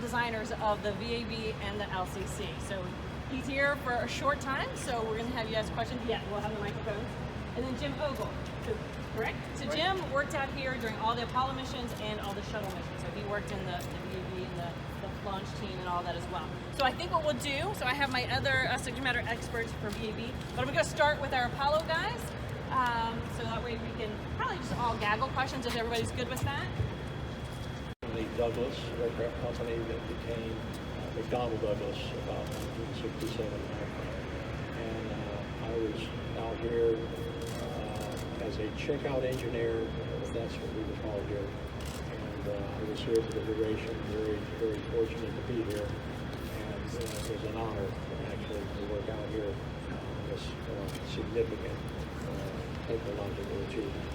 designers of the VAB and the LCC. So he's here for a short time, so we're going to have you ask questions. Yeah, we'll have the microphones. And then Jim Ogle, correct? So Jim worked out here during all the Apollo missions and all the shuttle missions. So he worked in the VAB and the launch team and all that as well. So I think what we'll do, so I have my other subject matter experts for VAB, but I'm going to start with our Apollo guys. So that way we can probably just all gaggle questions if everybody's good with that. The Douglas aircraft company that became McDonnell Douglas about 1967. And I was out here as a checkout engineer, that's what we were called here. And I was here for the duration, very, very fortunate to be here. And it was an honor actually to work out here on this significant technological achievement.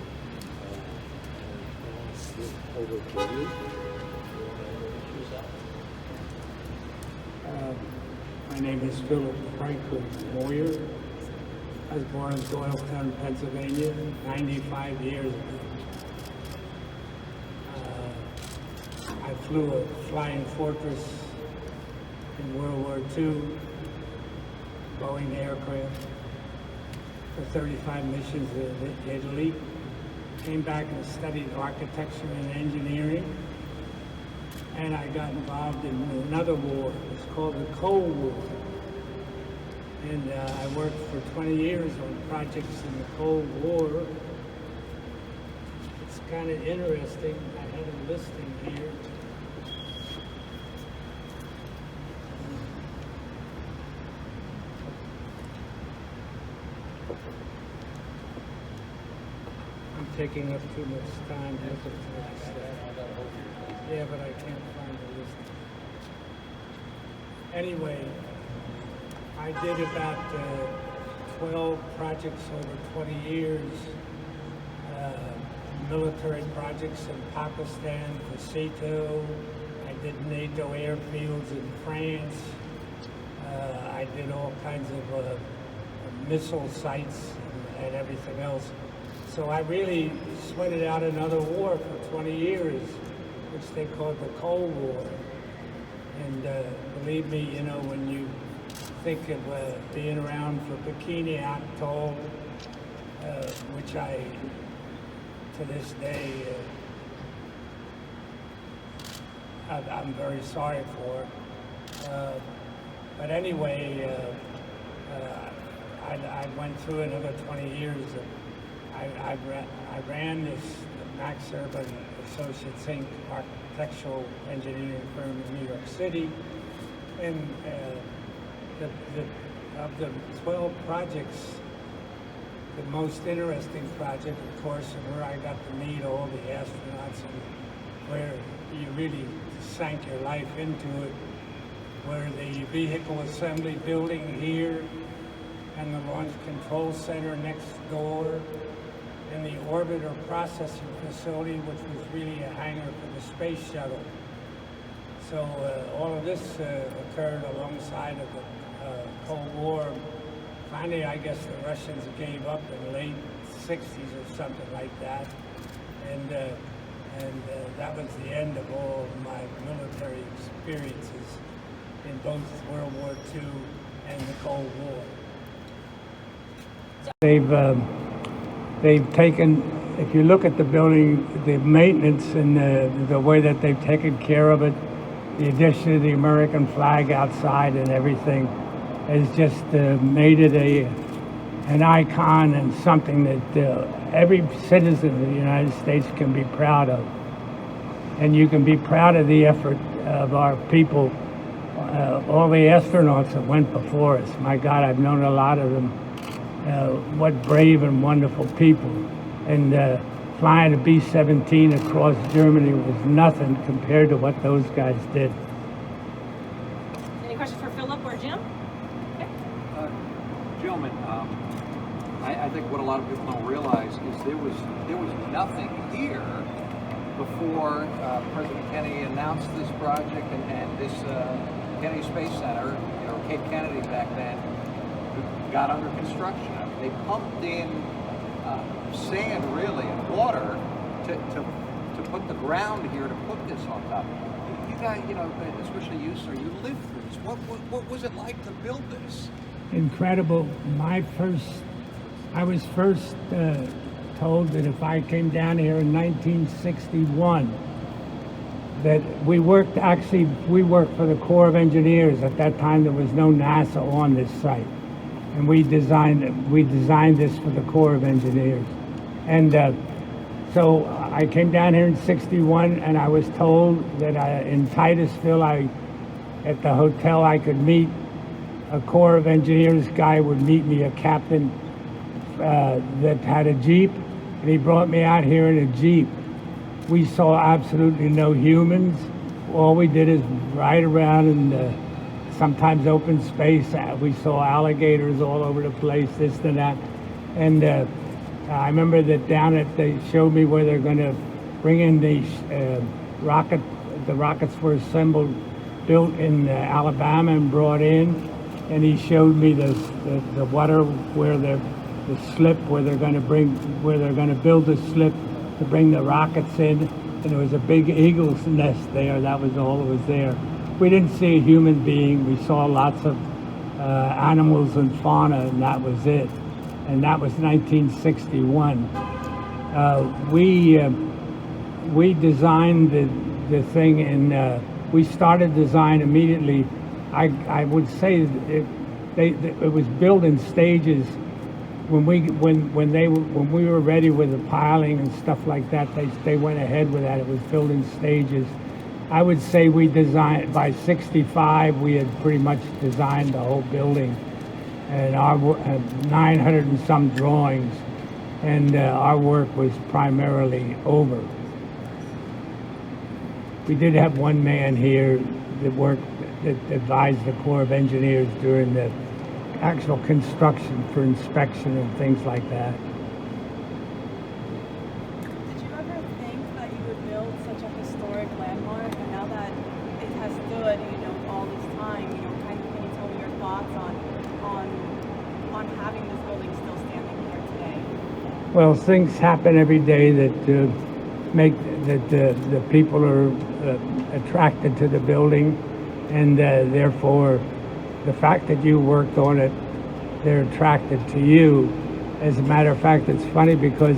Over to you. My name is Philip Franklin Moyer. I was born in Doylestown, Pennsylvania, 95 years ago. I flew a Flying Fortress in World War II, Boeing aircraft, for 35 missions in Italy. Came back and studied architecture and engineering. And I got involved in another war. It was called the Cold War. And I worked for 20 years on projects in the Cold War. It's kind of interesting. I had a listing here. I'm taking up too much time looking for this stuff. Yeah, but I can't find the list. Anyway, I did about 12 projects over 20 years. Military projects in Pakistan, for SEATO. I did NATO airfields in France. I did all kinds of missile sites and everything else. So I really sweated out another war for 20 years, which they called the Cold War. And believe me, you know, when you think of being around for Bikini Atoll, which I, to this day, I'm very sorry for. But anyway, I went through another 20 years. I ran this Max Urban Associates Inc. architectural engineering firm in New York City. And of the 12 projects, the most interesting project, of course, and where I got to meet all the astronauts and where you really sank your life into it, were the vehicle assembly building here and the launch control center next door, and the orbiter processing facility, which was really a hangar for the space shuttle. So all of this occurred alongside of the Cold War. Finally, I guess the Russians gave up in the late 60s or something like that. And that was the end of all of my military experiences in both World War II and the Cold War. They've taken, if you look at the building, the maintenance and the way that they've taken care of it, the addition of the American flag outside and everything has just made it an icon and something that every citizen of the United States can be proud of. And you can be proud of the effort of our people, all the astronauts that went before us. My God, I've known a lot of them. What brave and wonderful people. And flying a B-17 across Germany was nothing compared to what those guys did. Any questions for Philip or Jim? Okay. Gentlemen, I think what a lot of people don't realize is there was nothing here before President Kennedy announced this project and this Kennedy Space Center, you know, Cape Kennedy back then, got under construction. I mean, they pumped in sand, really, and water to put the ground here to put this on top. you guys, especially you, sir, you lived through this. What was it like to build this? Incredible. I was first told that if I came down here in 1961, that we worked for the Corps of Engineers. At that time, there was no NASA on this site. And we designed this for the Corps of Engineers. And so I came down here in 61, and I was told that in Titusville, at the hotel, I could meet a Corps of Engineers guy would meet me, a captain that had a Jeep, and he brought me out here in a Jeep. We saw absolutely no humans. All we did is ride around in sometimes open space. We saw alligators all over the place, this and that. And I remember that they showed me where they're going to bring in the rocket. The rockets were assembled, built in Alabama and brought in. And he showed me the water where the slip where they're going to build the slip to bring the rockets in. And there was a big eagle's nest there. That was all that was there. We didn't see a human being. We saw lots of animals and fauna, and that was it. And that was 1961. We designed the thing, and we started design immediately. I would say it was built in stages. When we were ready with the piling and stuff like that, they went ahead with that. It was built in stages. I would say we designed, by 65, we had pretty much designed the whole building, and our 900 and some drawings, and our work was primarily over. We did have one man here that advised the Corps of Engineers during the actual construction for inspection and things like that. Did you ever think that you would build such a historic landmark, and now that it has stood, all this time, can you tell me your thoughts on having this building still standing here today? Well, things happen every day that make the people are attracted to the building, and therefore the fact that you worked on it, they're attracted to you. As a matter of fact, it's funny because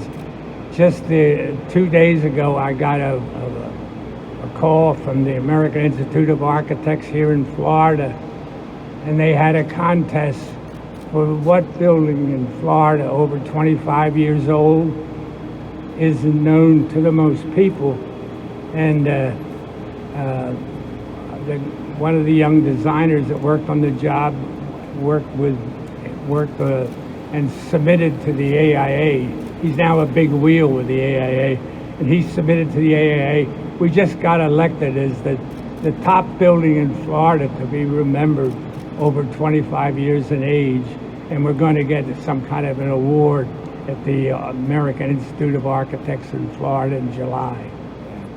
just 2 days ago I got a call from the American Institute of Architects here in Florida, and they had a contest for what building in Florida over 25 years old is known to the most people. And one of the young designers that worked on the job worked and submitted to the AIA. He's now a big wheel with the AIA, and he submitted to the AIA. We just got elected as the top building in Florida to be remembered over 25 years in age, and we're going to get some kind of an award at the American Institute of Architects in Florida in July.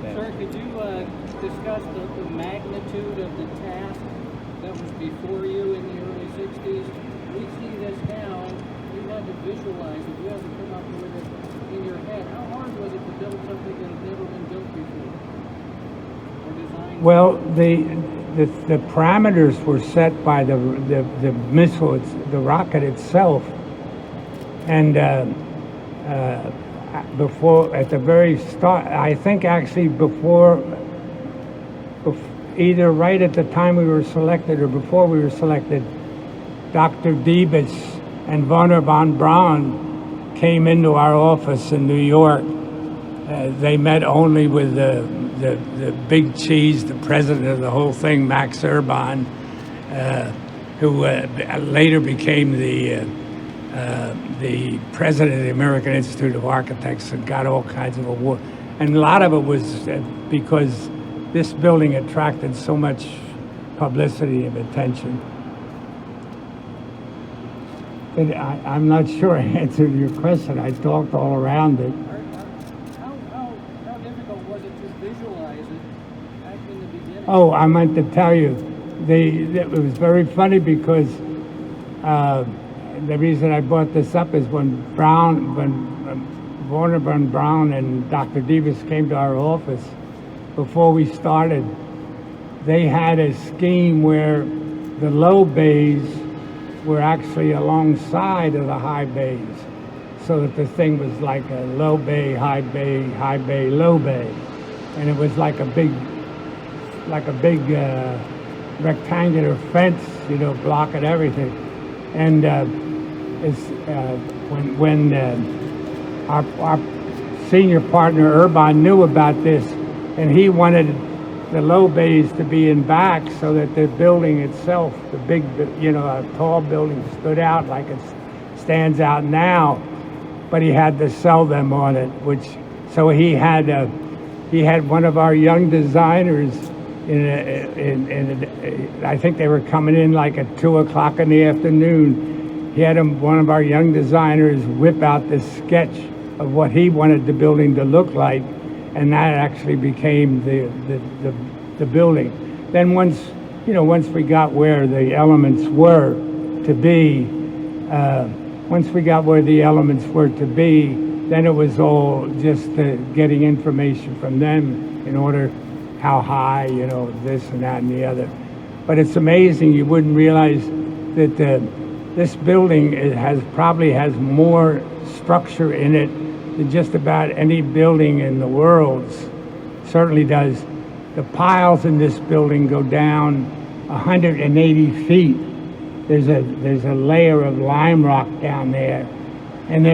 Sir, could you discuss the magnitude of the task that was before you in the early 60s? We see this now. You had to visualize it. You had to come up with it in your head. How hard was it to build something that had never been built before? Or designed? Well, the parameters were set by the missile, the rocket itself, and before, at the very start, I think actually before, either right at the time we were selected or before we were selected, Dr. Debus and Werner von Braun came into our office in New York. They met only with the big cheese, the president of the whole thing, Max Urban, who later became the president of the American Institute of Architects and got all kinds of awards. And a lot of it was because this building attracted so much publicity and attention. And I'm not sure I answered your question. I talked all around it. How difficult was it to visualize it back in the beginning? Oh, I meant to tell you, it was very funny because the reason I brought this up is when Werner von Braun and Dr. Debus came to our office before we started, they had a scheme where the low bays were actually alongside of the high bays, so that the thing was like a low bay, high bay, low bay, and it was like a big rectangular fence, blocking everything. And when our senior partner Urban knew about this, and he wanted the low bays to be in back so that the building itself, the big, a tall building, stood out like it stands out now. But he had to sell them on it, so he had one of our young designers I think they were coming in like at 2:00 in the afternoon. He had one of our young designers whip out this sketch of what he wanted the building to look like, and that actually became the building. Then once we got where the elements were to be, then it was all just getting information from them in order how high, this and that and the other. But it's amazing, you wouldn't realize that this building probably has more structure in it than just about any building in the world. Certainly does. The piles in this building go down 180 feet. There's a layer of lime rock down there, and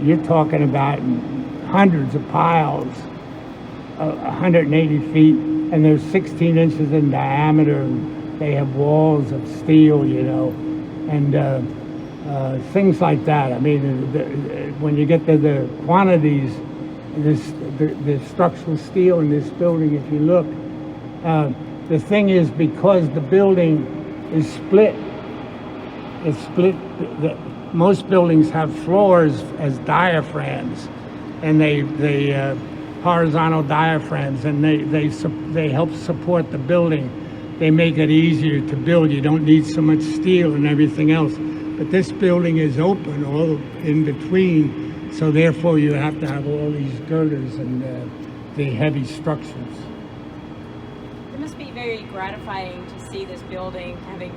you're talking about hundreds of piles, 180 feet, and they're 16 inches in diameter. And they have walls of steel, and things like that. I mean, when you get to the quantities, the structural steel in this building, if you look, the thing is, because the building is split, most buildings have floors as diaphragms, and they horizontal diaphragms, and they help support the building. They make it easier to build. You don't need so much steel and everything else. But this building is open all in between, so therefore you have to have all these girders and the heavy structures. It must be very gratifying to see this building having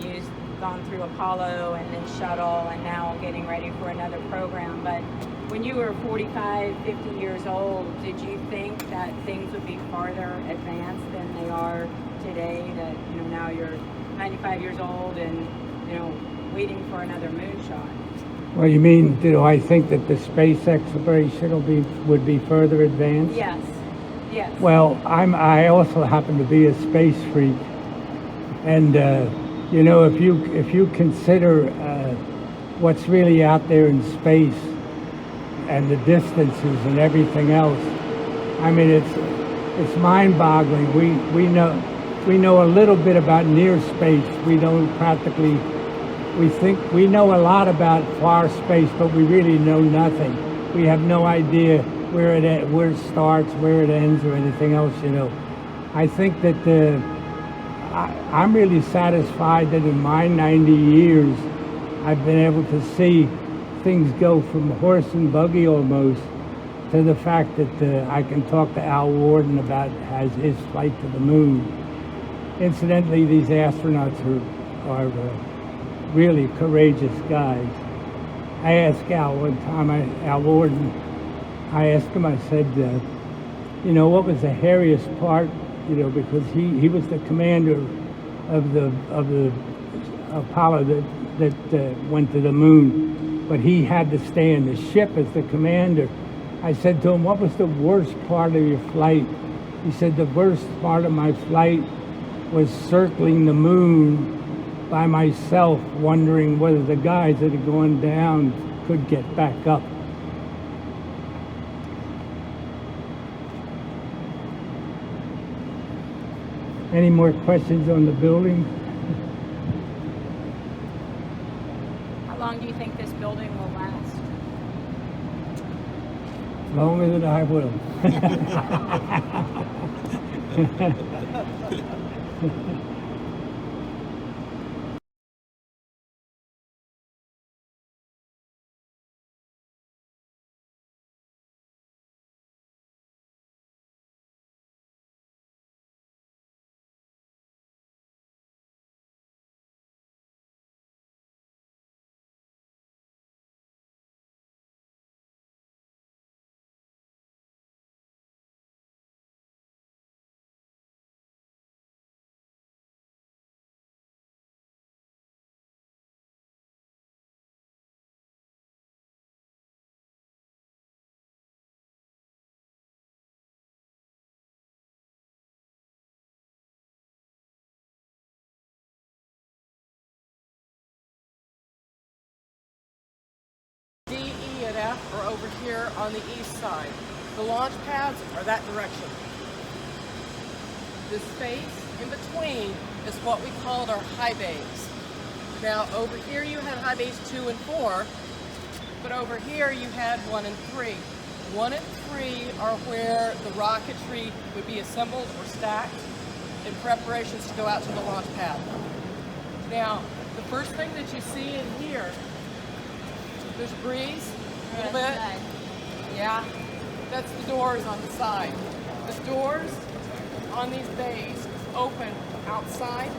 gone through Apollo and then Shuttle and now getting ready for another program. But when you were 45, 50 years old, did you think that things would be farther advanced than they are today? That now you're 95 years old and waiting for another moonshot. Well, you mean, I think that the space exploration would be further advanced? Yes. Yes. Well, I also happen to be a space freak, and if you consider what's really out there in space and the distances and everything else, I mean, it's mind-boggling. We know a little bit about near space. We don't practically. We think we know a lot about far space, but we really know nothing. We have no idea where it starts, where it ends, or anything else. I think that I'm really satisfied that in my 90 years, I've been able to see things go from horse and buggy almost to the fact that I can talk to Al Warden about his flight to the moon. Incidentally, these astronauts are really courageous guys. I asked Al one time, Al Warden, I asked him, I said, what was the hairiest part, because he was the commander of the Apollo that went to the moon, but he had to stay in the ship as the commander. I said to him, what was the worst part of your flight? He said, the worst part of my flight was circling the moon by myself, wondering whether the guys that had gone down could get back up. Any more questions on the building? How long do you think this building will last? Longer than I will. over here on the east side. The launch pads are that direction. The space in between is what we called our high bays. Now over here you had high bays 2 and 4, but over here you had 1 and 3. 1 and 3 are where the rocketry would be assembled or stacked in preparations to go out to the launch pad. Now, the first thing that you see in here, there's a breeze, a little bit. Yeah, that's the doors on the side. The doors on these bays open outside.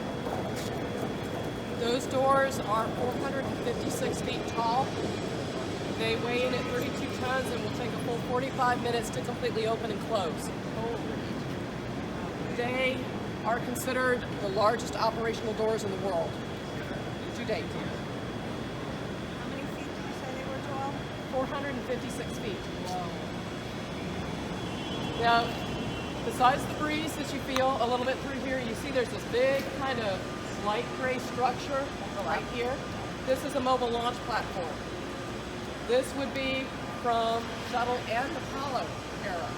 Those doors are 456 feet tall. They weigh in at 32 tons and will take a full 45 minutes to completely open and close. They are considered the largest operational doors in the world to date. How many feet did you say they were tall? 456 feet. Now, besides the breeze that you feel a little bit through here, you see there's this big kind of light gray structure right here. This is a mobile launch platform. This would be from shuttle and Apollo era.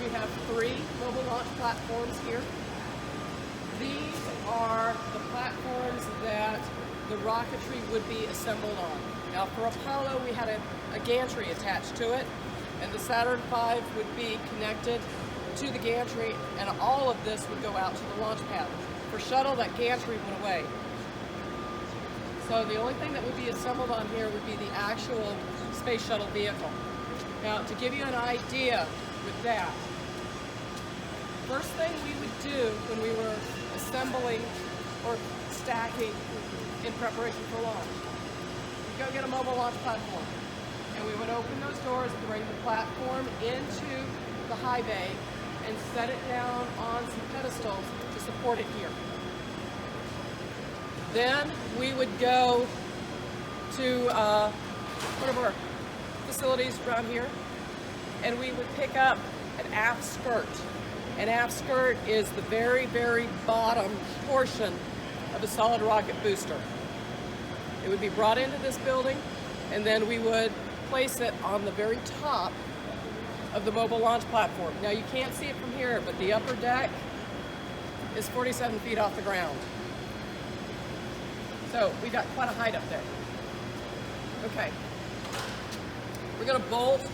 We have 3 mobile launch platforms here. These are the platforms that the rocketry would be assembled on. Now for Apollo, we had a gantry attached to it, and the Saturn V would be connected to the gantry, and all of this would go out to the launch pad. For shuttle, that gantry went away. So the only thing that would be assembled on here would be the actual space shuttle vehicle. Now, to give you an idea with that, first thing we would do when we were assembling or stacking in preparation for launch, we'd go get a mobile launch platform, and we would open those doors, bring the platform into the high bay, and set it down on some pedestals to support it here. Then we would go to one of our facilities around here, and we would pick up an aft skirt. An aft skirt is the very, very bottom portion of a solid rocket booster. It would be brought into this building, and then we would place it on the very top of the mobile launch platform. Now you can't see it from here, but the upper deck is 47 feet off the ground. So we got quite a height up there. Okay, we're gonna bolt